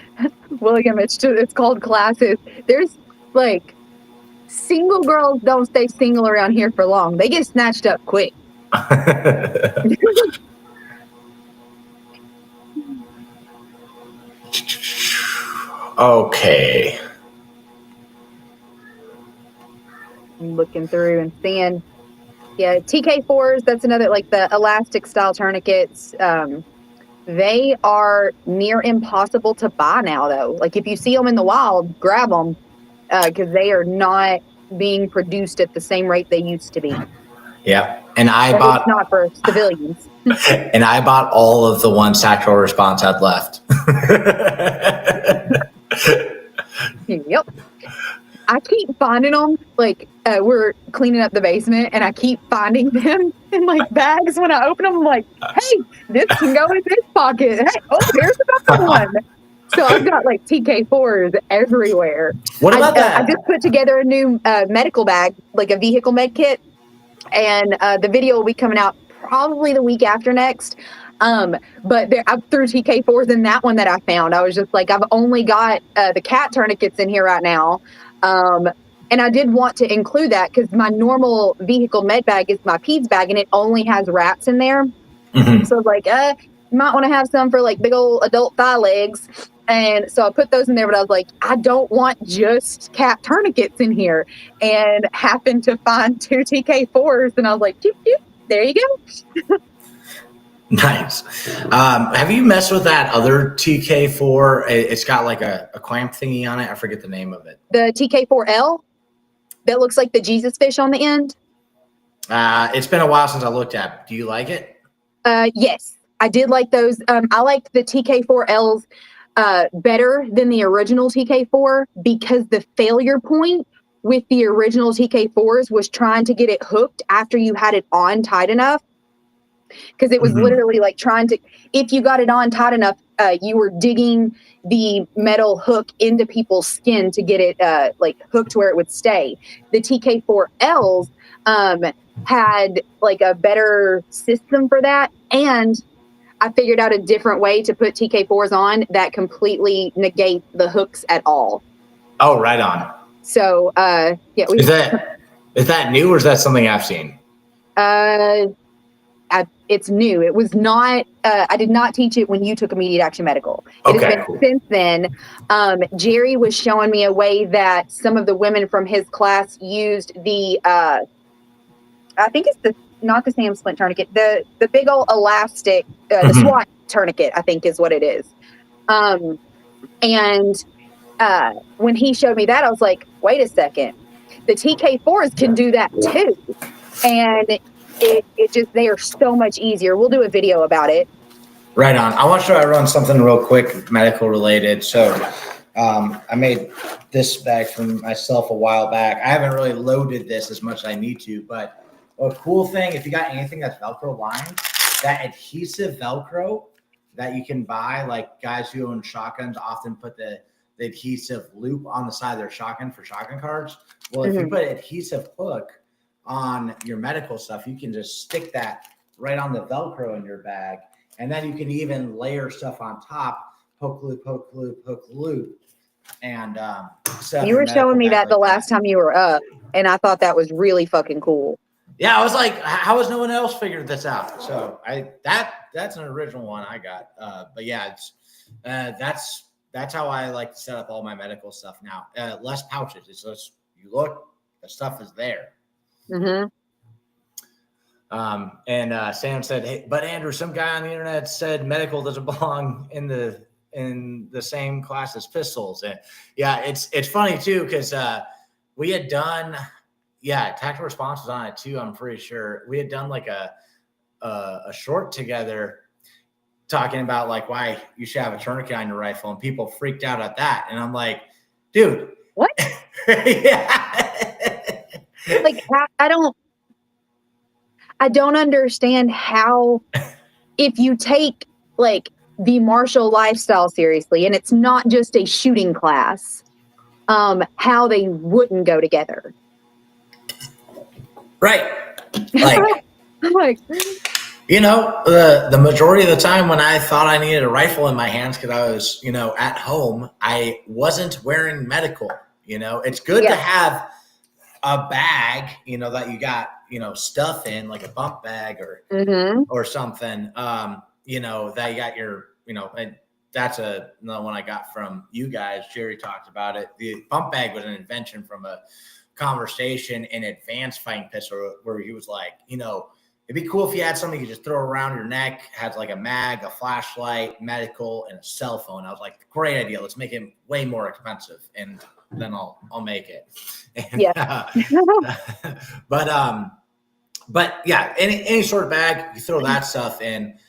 William, it's called classes. There's, like, single girls don't stay single around here for long. They get snatched up quick.
Okay.
I'm looking through and seeing, yeah, TK4s, that's another, like, the elastic style tourniquets. They are near impossible to buy now, though. Like, if you see them in the wild, grab them, because they are not being produced at the same rate they used to be.
Yeah. And
it's not for civilians.
And I bought all of the ones Tactical Response had left.
Yep. I keep finding them, like, we're cleaning up the basement, and I keep finding them in, like, bags. When I open them, I'm like, hey, this can go in this pocket. Hey, oh, here's another one. So I've got, like, TK4s everywhere.
What about that?
I just put together a new medical bag, like a vehicle med kit, and the video will be coming out probably the week after next. But I threw TK4s in that one that I found. I was just like, I've only got the cat tourniquets in here right now. And I did want to include that because my normal vehicle med bag is my peds bag, and it only has rats in there. Mm-hmm. So I was like, you might want to have some for, like, big old adult thigh legs. And so I put those in there, but I was like, I don't want just cat tourniquets in here. And happened to find 2 TK4s, and I was like, doop, doop, there you go.
Nice. Have you messed with that other TK4? It's got like a clamp thingy on it. I forget the name of it.
The TK4L that looks like the Jesus fish on the end.
It's been a while since I looked at it. Do you like it?
Yes, I did like those. I liked the TK4Ls better than the original TK4 because the failure point with the original TK4s was trying to get it hooked after you had it on tight enough. Because it was literally like trying to, if you got it on tight enough, you were digging the metal hook into people's skin to get it like hooked where it would stay. The TK4Ls had like a better system for that. And I figured out a different way to put TK4s on that completely negate the hooks at all.
Oh, right on.
So, yeah.
Is that new or is that something I've seen?
it's new. It was not, I did not teach it when you took immediate action medical. It has been
cool.
since then. Jerry was showing me a way that some of the women from his class used the, I think it's not the Sam Splint tourniquet, the big old elastic, the SWAT tourniquet, I think is what it is. And when he showed me that, I was like, wait a second, the TK4s can do that too. And it just, they are so much easier. We'll do a video about it.
Right on. I want to show I run something real quick, medical related. So I made this bag for myself a while back. I haven't really loaded this as much as I need to, but a cool thing, if you got anything that's Velcro lined, that adhesive Velcro that you can buy, like guys who own shotguns often put the adhesive loop on the side of their shotgun for shotgun cards. Well, if you put adhesive hook on your medical stuff, you can just stick that right on the Velcro in your bag. And then you can even layer stuff on top, hook loop, hook loop, hook loop. And
you were showing me that the last time you were up, and I thought that was really fucking cool.
Yeah, I was like, how has no one else figured this out? So that's an original one I got. But yeah, it's that's how I like to set up all my medical stuff now. Less pouches. It's just you look, the stuff is there. And Sam said, hey, but Andrew, some guy on the internet said medical doesn't belong in the same class as pistols. And yeah, it's funny too, because we had done, tactical response was on it too, I'm pretty sure. We had done like a short together talking about like why you should have a tourniquet on your rifle, and people freaked out at that. And I'm like, dude,
what? Like, I don't understand how, if you take like the martial lifestyle seriously, and it's not just a shooting class, how they wouldn't go together.
Right.
Like,
you know, the majority of the time when I thought I needed a rifle in my hands because I was, at home, I wasn't wearing medical. It's good to have a bag, that you got, stuff in, like a bump bag or something, that you got your, and that's another one I got from you guys. Jerry talked about it. The bump bag was an invention from a conversation in Advanced Fighting Pistol where he was like, it'd be cool if you had something you could just throw around your neck, had like a mag, a flashlight, medical, and a cell phone. I was like, great idea. Let's make it way more expensive, and then I'll make it. And, but yeah, any sort of bag, you throw that stuff in.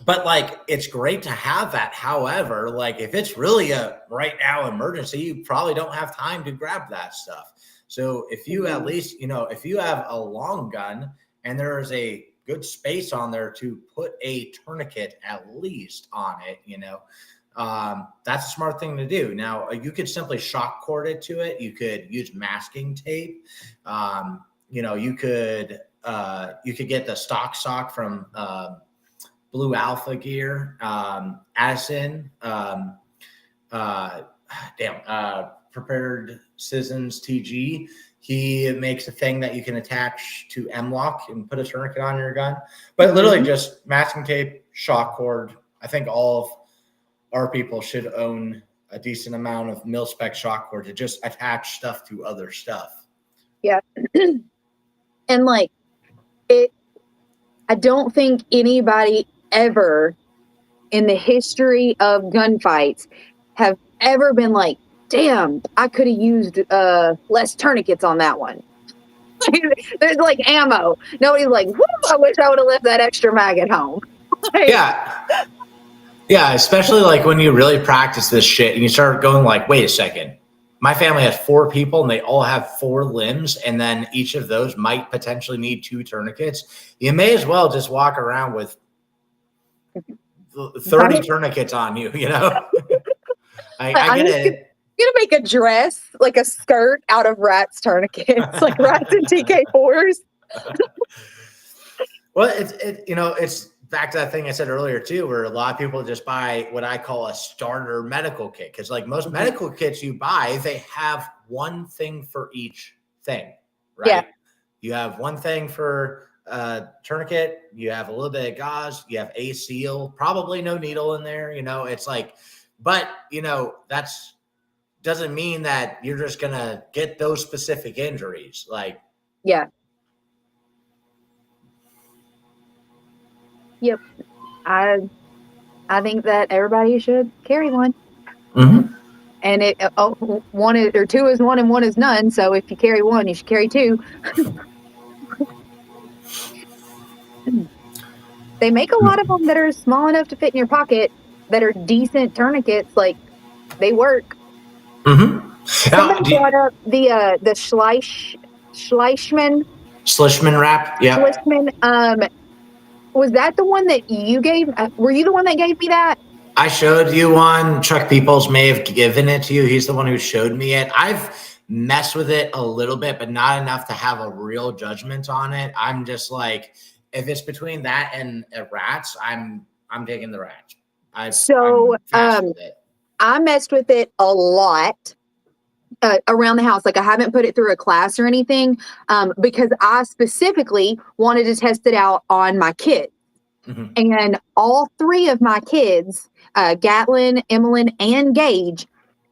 But like, it's great to have that. However, like if it's really a right now emergency, you probably don't have time to grab that stuff. So if you at least, if you have a long gun and there is a good space on there to put a tourniquet at least on it, that's a smart thing to do. Now you could simply shock cord it to it. You could use masking tape. You could get the stock sock from Blue Alpha Gear, Addison, Prepared Citizens TG. He makes a thing that you can attach to M-Lock and put a tourniquet on your gun. But literally just masking tape, shock cord. I think all of our people should own a decent amount of mil-spec shock cord to just attach stuff to other stuff.
Yeah. And like I don't think anybody ever in the history of gunfights have ever been like, damn, I could have used less tourniquets on that one. There's like ammo. Nobody's like, whoo, I wish I would have left that extra mag at home.
Yeah, especially like when you really practice this shit and you start going like, wait a second, my family has 4 people and they all have 4 limbs, and then each of those might potentially need 2 tourniquets. You may as well just walk around with 30 tourniquets on you, I get it.
You're gonna make a dress, like a skirt out of rats tourniquets, like rats and TK4s.
Well, it's back to that thing I said earlier too, where a lot of people just buy what I call a starter medical kit. Because like most medical kits you buy, they have one thing for each thing, right? Yeah. You have one thing for tourniquet, you have a little bit of gauze, you have a seal, probably no needle in there. It's like, but that's doesn't mean that you're just gonna get those specific injuries. Like,
yeah. Yep. I think that everybody should carry one.
mm-hmm.
And one is, or two is one and one is none. So if you carry one, you should carry two. They make a lot of them that are small enough to fit in your pocket that are decent tourniquets. Like, they work.
Mm-hmm.
Somebody brought up the Schleichman
wrap. Yeah.
Schleichman. Was that the one that you gave? Were you the one that gave me that?
I showed you one. Chuck Peoples may have given it to you. He's the one who showed me it. I've messed with it a little bit, but not enough to have a real judgment on it. I'm just like, if it's between that and rats, I'm taking the rats. I
messed with it a lot around the house. Like, I haven't put it through a class or anything because I specifically wanted to test it out on my kids.
Mm-hmm.
And all three of my kids, Gatlin, Emmeline, and Gage,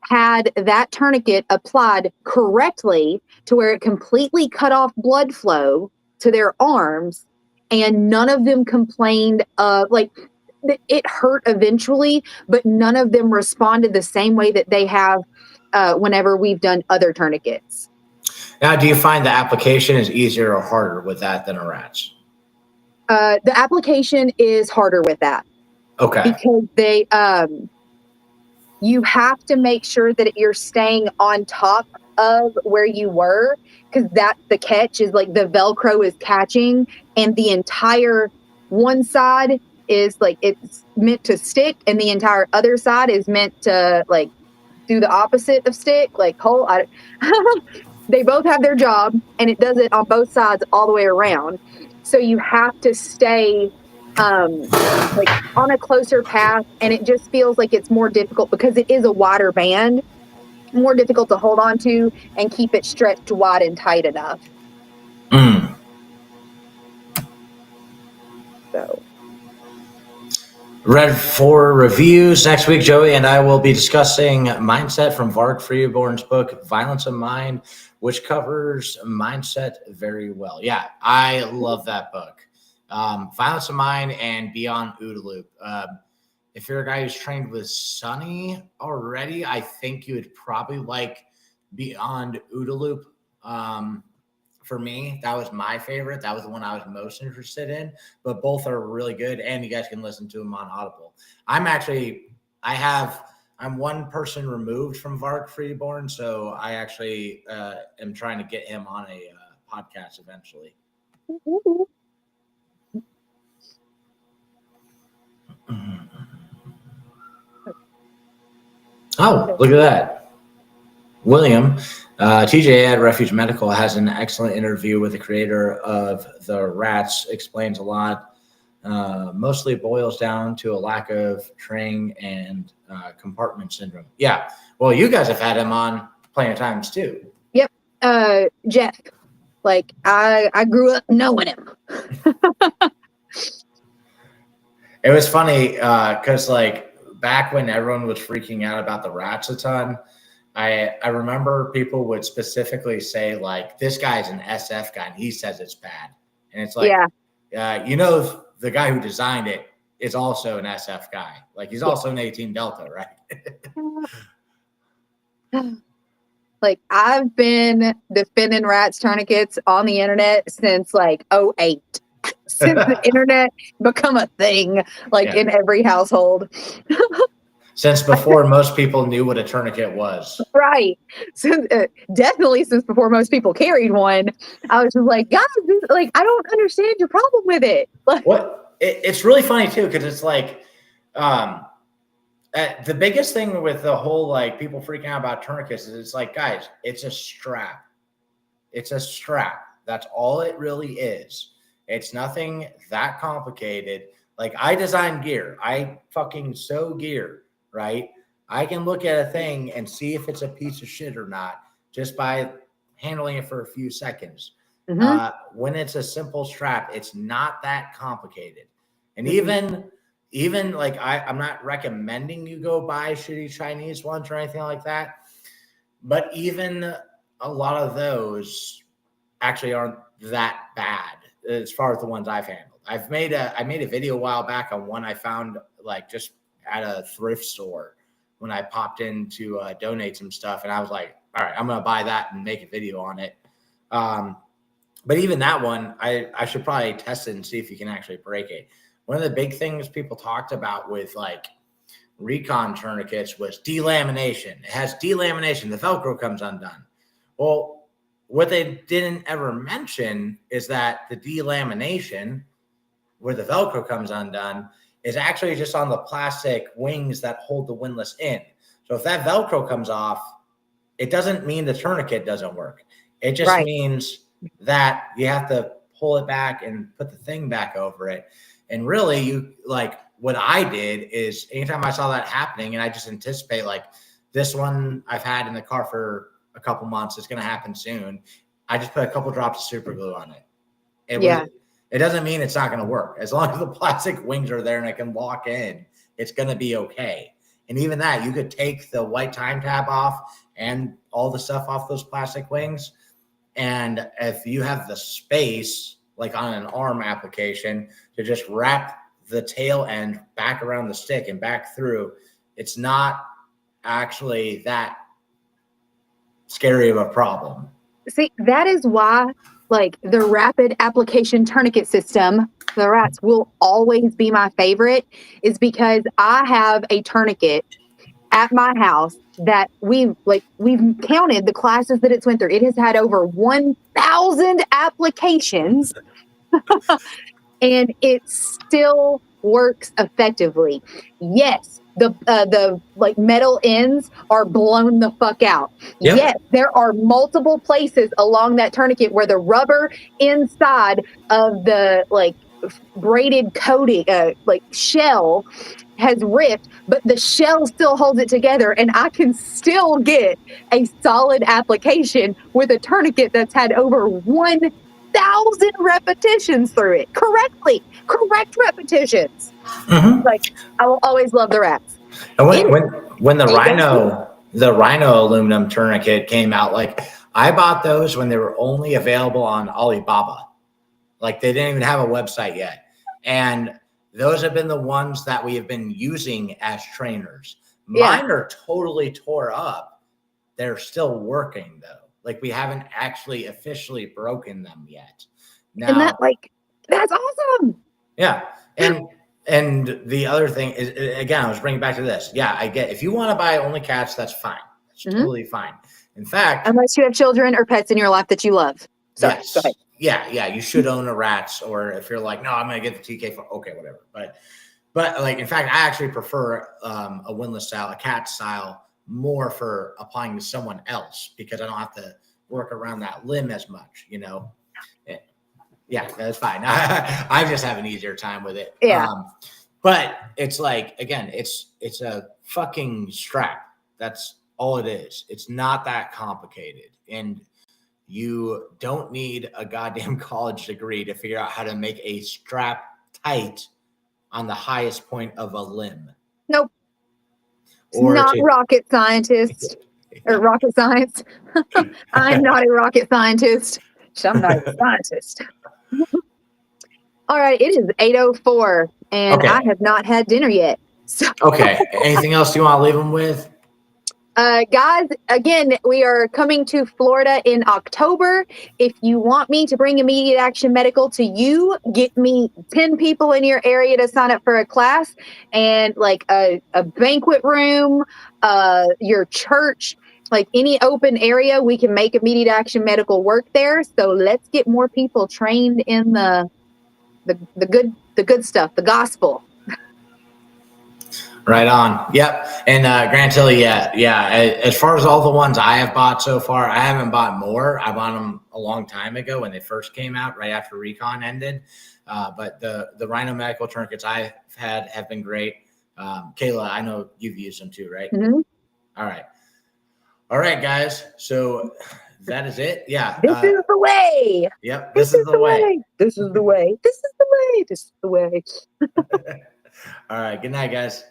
had that tourniquet applied correctly to where it completely cut off blood flow to their arms. And none of them complained it hurt eventually, but none of them responded the same way that they have whenever we've done other tourniquets.
Now, do you find the application is easier or harder with that than a rat's?
The application is harder with that.
Okay.
Because you have to make sure that you're staying on top of where you were, because the catch is like the Velcro is catching, and the entire one side is like it's meant to stick, and the entire other side is meant to like do the opposite of stick. Like they both have their job, and it does it on both sides all the way around. So you have to stay like on a closer path, and it just feels like it's more difficult because it is a wider band, more difficult to hold on to and keep it stretched wide and tight enough. So
read 4 reviews. Next week, Joey and I will be discussing mindset from Varg Freeborn's book, Violence of Mind, which covers mindset very well. Yeah, I love that book. Violence of Mind and Beyond OODA Loop. If you're a guy who's trained with Sunny already, I think you would probably like Beyond OODA Loop. For me, that was my favorite. That was the one I was most interested in, but both are really good, and you guys can listen to them on Audible. I'm one person removed from Varg Freeborn, so I actually am trying to get him on a podcast eventually. Oh, look at that. William, TJ at Refuge Medical has an excellent interview with the creator of the rats, explains a lot. Mostly boils down to a lack of training and compartment syndrome. Yeah. Well, you guys have had him on plenty of times too.
Yep. Jeff, like I grew up knowing him.
It was funny because like back when everyone was freaking out about the rats a ton, I remember people would specifically say like, this guy's an SF guy and he says it's bad. And it's like, the guy who designed it is also an SF guy. Like he's also an 18 Delta, right?
Like I've been defending rats tourniquets on the internet since like 2008. Since the internet become a thing, in every household.
Since before most people knew what a tourniquet was.
Right. So, definitely since before most people carried one. I was just like, guys, I don't understand your problem with it.
It's really funny too, because it's like the biggest thing with the whole people freaking out about tourniquets is it's like, guys, it's a strap. It's a strap. That's all it really is. It's nothing that complicated. Like I design gear. I fucking sew gear, right? I can look at a thing and see if it's a piece of shit or not just by handling it for a few seconds. When it's a simple strap, it's not that complicated. And
Mm-hmm.
even like I'm not recommending you go buy shitty Chinese ones or anything like that, but even a lot of those actually aren't that bad as far as the ones I've handled. I made a video a while back on one I found like just at a thrift store when I popped in to donate some stuff, and I was like, all right, I'm gonna buy that and make a video on it. But even that one, I should probably test it and see if you can actually break it. One of the big things people talked about with like recon tourniquets was delamination. It has delamination. The Velcro comes undone. Well, what they didn't ever mention is that the delamination, where the Velcro comes undone, is actually just on the plastic wings that hold the windlass in. So if that Velcro comes off, it doesn't mean the tourniquet doesn't work. It just means that you have to pull it back and put the thing back over it. And really, you like what I did is anytime I saw that happening, and I just anticipate like this one I've had in the car for a couple months, it's going to happen soon. I just put a couple drops of super glue on it. It doesn't mean it's not going to work. As long as the plastic wings are there and it can lock in, it's going to be okay. And even that, you could take the white time tab off and all the stuff off those plastic wings. And if you have the space, like on an arm application, to just wrap the tail end back around the stick and back through, it's not actually that scary of a problem.
See, that is why, like, the rapid application tourniquet system, the rats, will always be my favorite, is because I have a tourniquet at my house that we've counted the classes that it's went through. It has had over 1,000 applications and it still works effectively. Yes, the like metal ends are blown the fuck out.
Yep.
Yes, there are multiple places along that tourniquet where the rubber inside of the like braided coating like shell has ripped, but the shell still holds it together, and I can still get a solid application with a tourniquet that's had over 1,000 repetitions through it. Correct repetitions.
Mm-hmm.
Like, I will always love the rats.
And when the Rhino aluminum tourniquet came out, like I bought those when they were only available on Alibaba. Like they didn't even have a website yet. And those have been the ones that we have been using as trainers. Mine are totally tore up. They're still working though. Like we haven't actually officially broken them yet. Now,
and that's awesome.
Yeah. And the other thing is, again, I was bringing back to this. Yeah, I get if you want to buy only cats, that's fine. That's totally fine. In fact,
unless you have children or pets in your life that you love. Sorry,
yes.
Go ahead.
Yeah, you should own a rats, or if you're like, no, I'm gonna get the TK for okay, whatever. But like in fact, I actually prefer a windlass style, a cat style, more for applying to someone else because I don't have to work around that limb as much, you know. Yeah, that's fine. I just have an easier time with it.
Yeah.
But it's like, again, it's a fucking strap. That's all it is. It's not that complicated. And you don't need a goddamn college degree to figure out how to make a strap tight on the highest point of a limb.
Nope. Or not rocket scientist or rocket science. I'm not a rocket scientist. I'm not a scientist. All right, it is 8:04 and I have not had dinner yet. So.
Okay. Anything else you want to leave them with?
Guys, again, we are coming to Florida in October. If you want me to bring Immediate Action Medical to you, get me 10 people in your area to sign up for a class, and like a banquet room, your church, like any open area, we can make Immediate Action Medical work there. So let's get more people trained in the good stuff, the gospel.
Right on. Yep. And Grant Tilly, yeah. As far as all the ones I have bought so far, I haven't bought more. I bought them a long time ago when they first came out, right after Recon ended. But the Rhino Medical tourniquets I've had have been great. Kayla, I know you've used them too, right?
Mm-hmm.
All right, guys. So That is it. Yeah.
This is the way.
Yep. This is the way.
This is the way. This is the way. This is the way.
All right. Good night, guys.